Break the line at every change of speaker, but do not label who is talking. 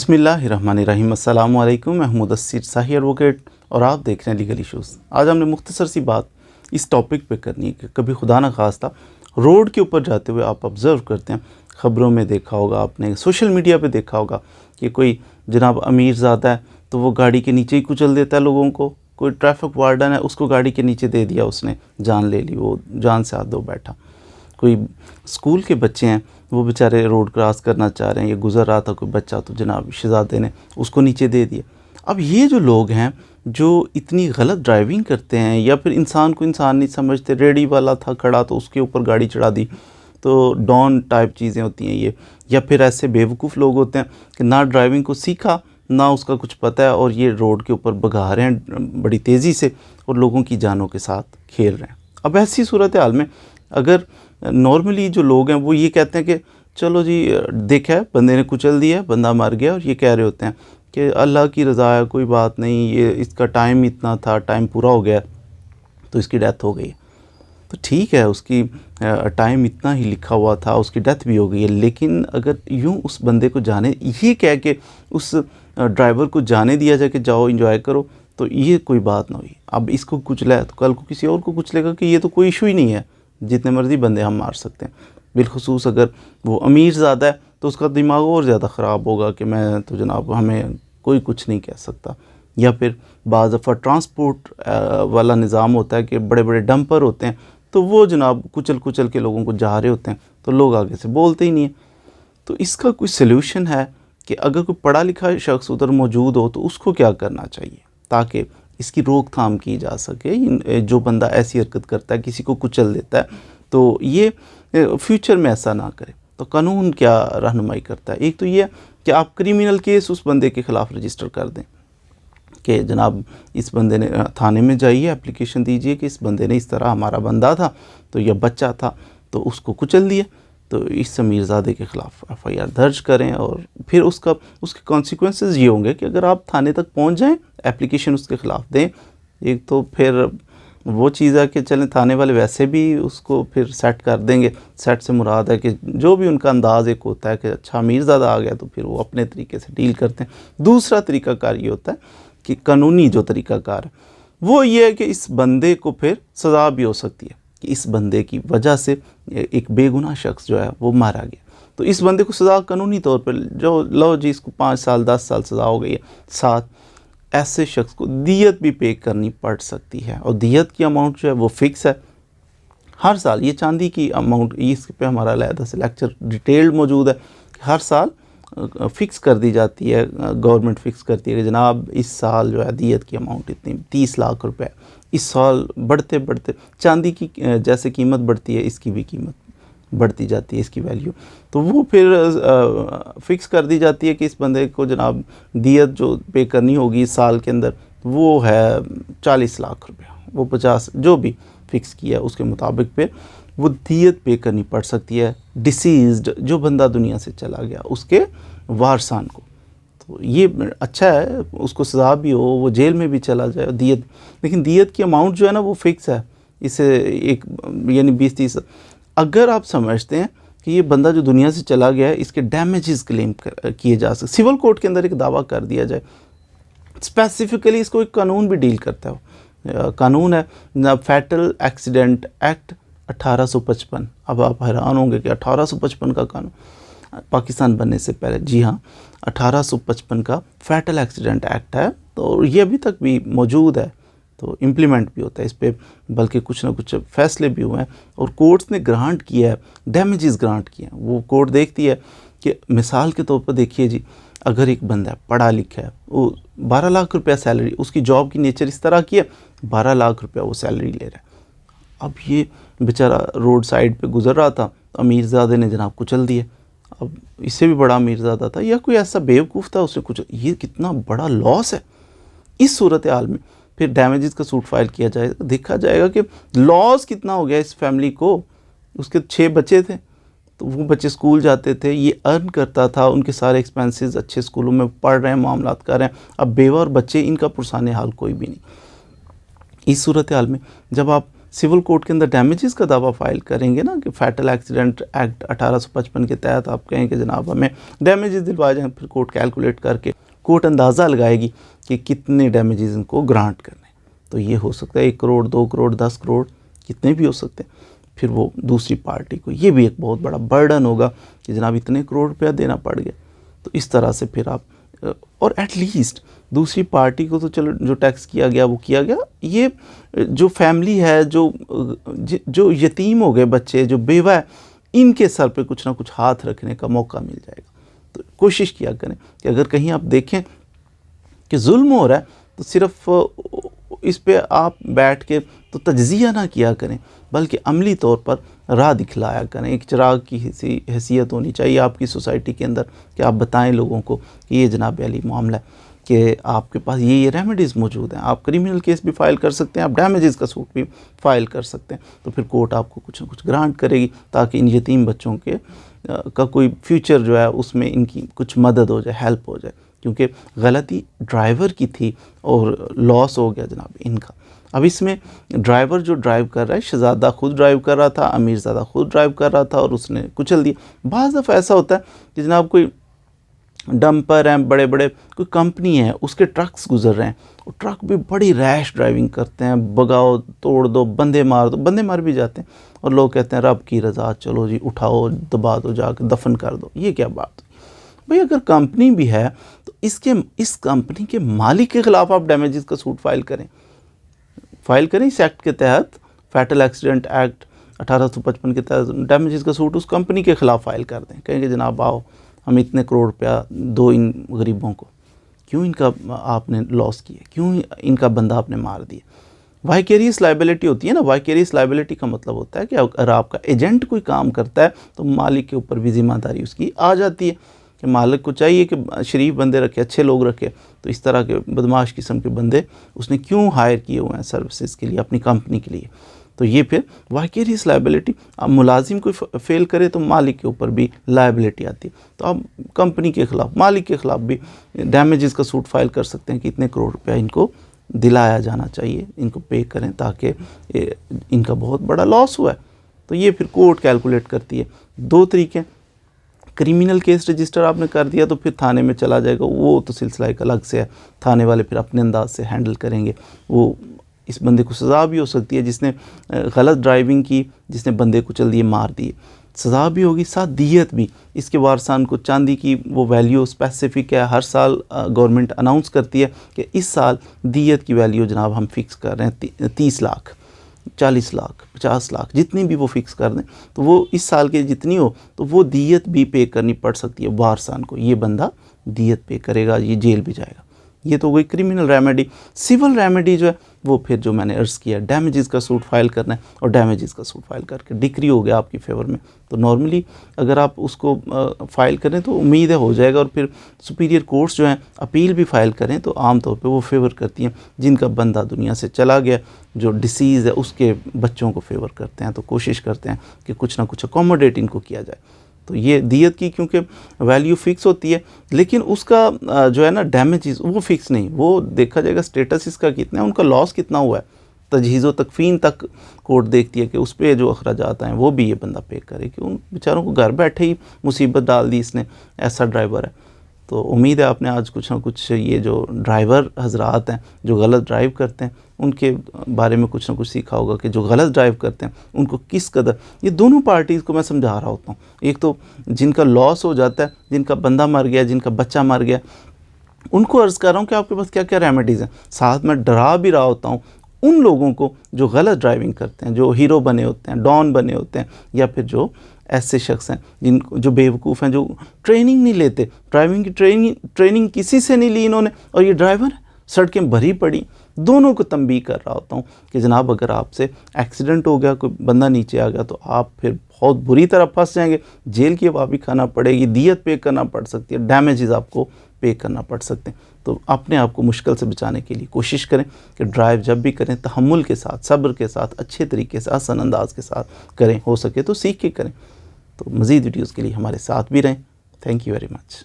बिस्मिल्लाहिर्रहमानिर्रहीम। अस्सलामु अलैकुम। मैं मुदस्सिर शाही एडवोकेट और आप देख रहे हैं लीगल इश्यूज़। आज हमने मुख्तसर सी बात इस टॉपिक पे करनी है कि कभी खुदा न खास्ता रोड के ऊपर जाते हुए आप ऑब्ज़र्व करते हैं, ख़बरों में देखा होगा आपने, सोशल मीडिया पे देखा होगा कि कोई जनाब अमीर ज़्यादा है तो वो गाड़ी के नीचे ही कुचल देता है लोगों को। कोई ट्रैफिक वार्डन है, उसको गाड़ी के नीचे दे दिया, उसने जान ले ली, वो जान से हाथ धो बैठा। कोई स्कूल के बच्चे हैं, वो बेचारे रोड क्रॉस करना चाह रहे हैं, ये गुज़र रहा था कोई बच्चा, तो जनाब शहज़ादे ने उसको नीचे दे दिया। अब ये जो लोग हैं जो इतनी गलत ड्राइविंग करते हैं या फिर इंसान को इंसान नहीं समझते, रेडी वाला था खड़ा तो उसके ऊपर गाड़ी चढ़ा दी, तो डॉन टाइप चीज़ें होती हैं ये। या फिर ऐसे बेवकूफ़ लोग होते हैं कि ना ड्राइविंग को सीखा ना उसका कुछ पता है और ये रोड के ऊपर भगा रहे हैं बड़ी तेज़ी से और लोगों की जानों के साथ खेल रहे हैं। अब ऐसी सूरत हाल में अगर नॉर्मली जो लोग हैं वो ये कहते हैं कि चलो जी देखा है बंदे ने कुचल दिया, बंदा मर गया, और ये कह रहे होते हैं कि अल्लाह की रज़ा है, कोई बात नहीं, ये इसका टाइम इतना था, टाइम पूरा हो गया तो इसकी डेथ हो गई। तो ठीक है, उसकी टाइम इतना ही लिखा हुआ था, उसकी डेथ भी हो गई है, लेकिन अगर यूँ उस बंदे को जाने ये कह के उस ड्राइवर को जाने दिया जाए कि जाओ एंजॉय करो, तो ये कोई बात ना हुई। अब इसको कुचला है तो कल को किसी और को कुचलेगा कि ये तो कोई इशू ही नहीं है, जितने मर्ज़ी बंदे हम मार सकते हैं। बिलखुसूस अगर वो अमीर ज़्यादा है तो उसका दिमाग और ज़्यादा ख़राब होगा कि मैं तो जनाब हमें कोई कुछ नहीं कह सकता। या फिर बाज़ दफ़ा ट्रांसपोर्ट वाला निज़ाम होता है कि बड़े बड़े डंपर होते हैं, तो वो जनाब कुचल कुचल के लोगों को जा रहे होते हैं, तो लोग आगे से बोलते ही नहीं हैं। तो इसका कोई सल्यूशन है कि अगर कोई पढ़ा लिखा शख्स उधर मौजूद हो तो उसको क्या करना चाहिए ताकि इसकी रोकथाम की जा सके। जो बंदा ऐसी हरकत करता है, किसी को कुचल देता है, तो ये फ्यूचर में ऐसा ना करे। तो कानून क्या रहनुमाई करता है? एक तो ये कि आप क्रिमिनल केस उस बंदे के ख़िलाफ़ रजिस्टर कर दें कि जनाब इस बंदे ने थाने में जाइए, एप्लीकेशन दीजिए कि इस बंदे ने इस तरह हमारा बंदा था तो यह बच्चा था तो उसको कुचल दिया, तो इस अमीरज़ादे के ख़िलाफ़ एफ़आईआर दर्ज करें। और फिर उसके कॉन्सिक्वेंसेस ये होंगे कि अगर आप थाने तक पहुंच जाएं, एप्लीकेशन उसके ख़िलाफ़ दें, एक तो फिर वो चीज़ है कि चलें थाने वाले वैसे भी उसको फिर सेट कर देंगे। सेट से मुराद है कि जो भी उनका अंदाज़ एक होता है कि अच्छा अमीरज़ादा आ गया तो फिर वो अपने तरीके से डील करते हैं। दूसरा तरीक़ाकार ये होता है कि कानूनी जो तरीक़ाकार है वो ये है कि इस बंदे को फिर सज़ा भी हो सकती है कि इस बंदे की वजह से एक बेगुनाह शख्स जो है वो मारा गया, तो इस बंदे को सज़ा कानूनी तौर पर जो लो जी इसको 5 साल 10 साल सज़ा हो गई है, साथ ऐसे शख्स को दियत भी पे करनी पड़ सकती है। और दियत की अमाउंट जो है वो फ़िक्स है हर साल। ये चांदी की अमाउंट, इस पे हमारा अलहदा से लेक्चर डिटेल्ड मौजूद है। हर साल फ़िक्स कर दी जाती है, गवर्नमेंट फ़िक्स करती है कि जनाब इस साल जो है दियत की अमाउंट इतनी 30 लाख रुपए। इस साल बढ़ते बढ़ते चांदी की जैसे कीमत बढ़ती है, इसकी भी कीमत बढ़ती जाती है, इसकी वैल्यू, तो वो फिर फ़िक्स कर दी जाती है कि इस बंदे को जनाब दियत जो पे करनी होगी इस साल के अंदर वो है 40 लाख रुपया, वो 50 जो भी फ़िक्स किया उसके मुताबिक पे वो दियत पे करनी पड़ सकती है डिसीज़्ड जो बंदा दुनिया से चला गया उसके वारसान को। तो ये अच्छा है, उसको सज़ा भी हो, वो जेल में भी चला जाए दियत, लेकिन दियत की अमाउंट जो है ना वो फ़िक्स है। इसे एक यानी 20-30, अगर आप समझते हैं कि ये बंदा जो दुनिया से चला गया है इसके डैमेजेस क्लेम किए जा सकते, सिविल कोर्ट के अंदर एक दावा कर दिया जाए स्पेसिफिकली, इसको एक कानून भी डील करता है। कानून है ना फैटल एक्सीडेंट एक्ट 1855। अब आप हैरान होंगे कि 1855 का कानून पाकिस्तान बनने से पहले, जी हाँ 1855 का फैटल एक्सीडेंट एक्ट है, तो ये अभी तक भी मौजूद है, तो इम्प्लीमेंट भी होता है इस पर, बल्कि कुछ ना कुछ फ़ैसले भी हुए हैं और कोर्ट्स ने ग्रांट किया है, डैमेजेस ग्रांट किए हैं। वो कोर्ट देखती है कि मिसाल के तौर पर देखिए जी, अगर एक बंदा पढ़ा लिखा है, वो 12 लाख रुपया सैलरी, उसकी जॉब की नेचर इस तरह की है, 12 लाख रुपया वो सैलरी ले रहा है। अब ये बेचारा रोड साइड पे गुज़र रहा था, तो अमीरज़ादे ने जनाब कुचल दिया। अब इससे भी बड़ा अमीरज़ादा था या कोई ऐसा बेवकूफ़ था, उसने कुचल, ये कितना बड़ा लॉस है। इस सूरत हाल में फिर डैमेजेस का सूट फाइल किया जाएगा, देखा जाएगा कि लॉस कितना हो गया इस फैमिली को। उसके 6 बच्चे थे, तो वो बच्चे स्कूल जाते थे, ये अर्न करता था, उनके सारे एक्सपेंसेस अच्छे स्कूलों में पढ़ रहे हैं, मामलात कर रहे हैं। अब बेवा और बच्चे, इनका पुरसाने हाल कोई भी नहीं। इस सूरत हाल में जब आप सिविल कोर्ट के अंदर डैमेजेस का दावा फाइल करेंगे ना कि फैटल एक्सीडेंट एक्ट 1855 के तहत आप कहें कि जनाब हमें डैमेजेस दिलवाए जाएँ, फिर कोर्ट कैलकुलेट करके कोर्ट अंदाज़ा लगाएगी कि कितने डैमेजेस इनको ग्रांट करने। तो ये हो सकता है 1 करोड़, 2 करोड़, 10 करोड़, कितने भी हो सकते हैं। फिर वो दूसरी पार्टी को ये भी एक बहुत बड़ा बर्डन होगा कि जनाब इतने करोड़ रुपया देना पड़ गया। तो इस तरह से फिर आप और एटलीस्ट दूसरी पार्टी को तो चलो जो टैक्स किया गया वो किया गया, ये जो फैमिली है, जो यतीम हो गए बच्चे, जो बेवा है, इनके सर पे कुछ ना कुछ हाथ रखने का मौका मिल जाएगा। तो कोशिश किया करें कि अगर कहीं आप देखें कि जुल्म हो रहा है तो सिर्फ इस पे आप बैठ के तो तज्जिया ना किया करें, बल्कि अमली तौर पर राह दिखलाया करें। एक चिराग की हैसियत होनी चाहिए आपकी सोसाइटी के अंदर कि आप बताएं लोगों को कि ये जनाब अली मामला है, कि आपके पास ये रेमेडीज़ मौजूद हैं। आप क्रिमिनल केस भी फाइल कर सकते हैं, आप डैमेजेस का सूट भी फाइल कर सकते हैं। तो फिर कोर्ट आपको कुछ ना कुछ ग्रांट करेगी ताकि इन यतीम बच्चों के का कोई फ्यूचर जो है उसमें इनकी कुछ मदद हो जाए, हेल्प हो जाए। क्योंकि गलती ड्राइवर की थी और लॉस हो गया जनाब इनका। अब इसमें ड्राइवर जो ड्राइव कर रहा है, शहज़ादा खुद ड्राइव कर रहा था, अमीरज़ादा खुद ड्राइव कर रहा था और उसने कुचल दिया। बाज़ दफ़ा ऐसा होता है कि जनाब कोई डंपर हैं, बड़े बड़े कोई कंपनी है, उसके ट्रक्स गुजर रहे हैं और ट्रक भी बड़ी रैश ड्राइविंग करते हैं, भगाओ तोड़ दो, बंदे मार दो, बंदे मार भी जाते हैं और लोग कहते हैं रब की रज़ा, चलो जी उठाओ, दबा दो, जाकर दफन कर दो। ये क्या बात भाई? अगर कंपनी भी है तो इस कंपनी के मालिक के ख़िलाफ़ आप डैमेजेस का सूट फाइल करें इस एक्ट के तहत, फैटल एक्सीडेंट एक्ट 1855 के तहत डैमेजेस का सूट उस कंपनी के ख़िलाफ़ फाइल कर दें। कहेंगे जनाब आओ हम इतने करोड़ रुपया दो इन गरीबों को, क्यों इनका आपने लॉस किया, क्यों इनका बंदा आपने मार दिया। वाइकेरियस लाइबिलिटी होती है ना। वाइकेरियस लाइबिलिटी का मतलब होता है कि अगर आपका एजेंट कोई काम करता है तो मालिक के ऊपर भी जिम्मेदारी उसकी आ जाती है कि मालिक को चाहिए कि शरीफ बंदे रखे, अच्छे लोग रखे। तो इस तरह के बदमाश किस्म के बंदे उसने क्यों हायर किए हुए हैं सर्विसेज के लिए, अपनी कंपनी के लिए। तो ये फिर वाइकेरियस लाइबिलिटी, अब मुलाजिम कोई फेल करे तो मालिक के ऊपर भी लाइबिलिटी आती है। तो आप कंपनी के ख़िलाफ़, मालिक के ख़िलाफ़ भी डैमेजेस का सूट फाइल कर सकते हैं कि इतने करोड़ रुपया इनको दिलाया जाना चाहिए, इनको पे करें ताकि इनका बहुत बड़ा लॉस हुआ है। तो ये फिर कोर्ट कैलकुलेट करती है। 2 तरीके, क्रिमिनल केस रजिस्टर आपने कर दिया तो फिर थाने में चला जाएगा, वो तो सिलसिला एक अलग से है। थाने वाले फिर अपने अंदाज से हैंडल करेंगे। वो इस बंदे को सज़ा भी हो सकती है जिसने गलत ड्राइविंग की, जिसने बंदे को चल दिए, मार दिए, सज़ा भी होगी, साथ दियत भी। इसके वारसान को चांदी की वो वैल्यू स्पेसिफिक है, हर साल गवर्नमेंट अनाउंस करती है कि इस साल दियत की वैल्यू जनाब हम फिक्स कर रहे हैं 30 लाख, 40 लाख, 50 लाख, जितनी भी वो फिक्स कर दें। तो वो इस साल के जितनी हो तो वो दियत भी पे करनी पड़ सकती है वारसान को। ये बंदा दियत पे करेगा, ये जेल भी जाएगा। ये तो कोई क्रिमिनल रेमेडी। सिविल रेमेडी जो है वो फिर जो मैंने अर्ज़ किया, डैमेजेस का सूट फाइल करना है और डैमेजेस का सूट फाइल करके डिक्री हो गया आपकी फेवर में। तो नॉर्मली अगर आप उसको फाइल करें तो उम्मीद है हो जाएगा। और फिर सुपीरियर कोर्ट्स जो हैं अपील भी फाइल करें तो आम तौर पे वो फेवर करती हैं जिनका बंदा दुनिया से चला गया, जो डिसीज़ है उसके बच्चों को फेवर करते हैं। तो कोशिश करते हैं कि कुछ ना कुछ अकोमोडेट इनको किया जाए। तो ये दियत की क्योंकि वैल्यू फ़िक्स होती है, लेकिन उसका जो है ना डैमेजेस वो फ़िक्स नहीं, वो देखा जाएगा स्टेटस इसका कितना है, उनका लॉस कितना हुआ है। तजहीज़ व तकफ़ीन तक कोर्ट देखती है कि उस पर जो अखराजात हैं वो भी ये बंदा पे करे, कि उन बेचारों को घर बैठे ही मुसीबत डाल दी इसने, ऐसा ड्राइवर है। तो उम्मीद है आपने आज कुछ ना कुछ ये जो ड्राइवर हजरात हैं जो गलत ड्राइव करते हैं उनके बारे में कुछ ना कुछ सीखा होगा कि जो गलत ड्राइव करते हैं उनको किस कदर, ये दोनों पार्टीज़ को मैं समझा रहा होता हूँ। एक तो जिनका लॉस हो जाता है, जिनका बंदा मर गया, जिनका बच्चा मर गया, उनको अर्ज़ कर रहा हूँ कि आपके पास क्या क्या रेमेडीज़ हैं। साथ में डरा भी रहा होता हूँ उन लोगों को जो गलत ड्राइविंग करते हैं, जो हीरो बने होते हैं, डॉन बने होते हैं, या फिर जो ऐसे शख्स हैं जिनको जो बेवकूफ़ हैं, जो ट्रेनिंग नहीं लेते, ड्राइविंग की ट्रेनिंग किसी से नहीं ली इन्होंने, और ये ड्राइवर सड़कें भरी पड़ी। दोनों को तंबीह कर रहा होता हूँ कि जनाब अगर आपसे एक्सीडेंट हो गया, कोई बंदा नीचे आ गया तो आप फिर बहुत बुरी तरह फंस जाएंगे, जेल की हवा भी खाना पड़ेगी, दियत पे करना पड़ सकती है, डैमेजेस आपको पे करना पड़ सकते हैं। तो अपने आप को मुश्किल से बचाने के लिए कोशिश करें कि ड्राइव जब भी करें तहम्मुल के साथ, सब्र के साथ, अच्छे तरीके से, आसान अंदाज के साथ करें। हो सके तो सीख के करें। तो मज़ीद वीडियोज़ के लिए हमारे साथ भी रहें। Thank you very much.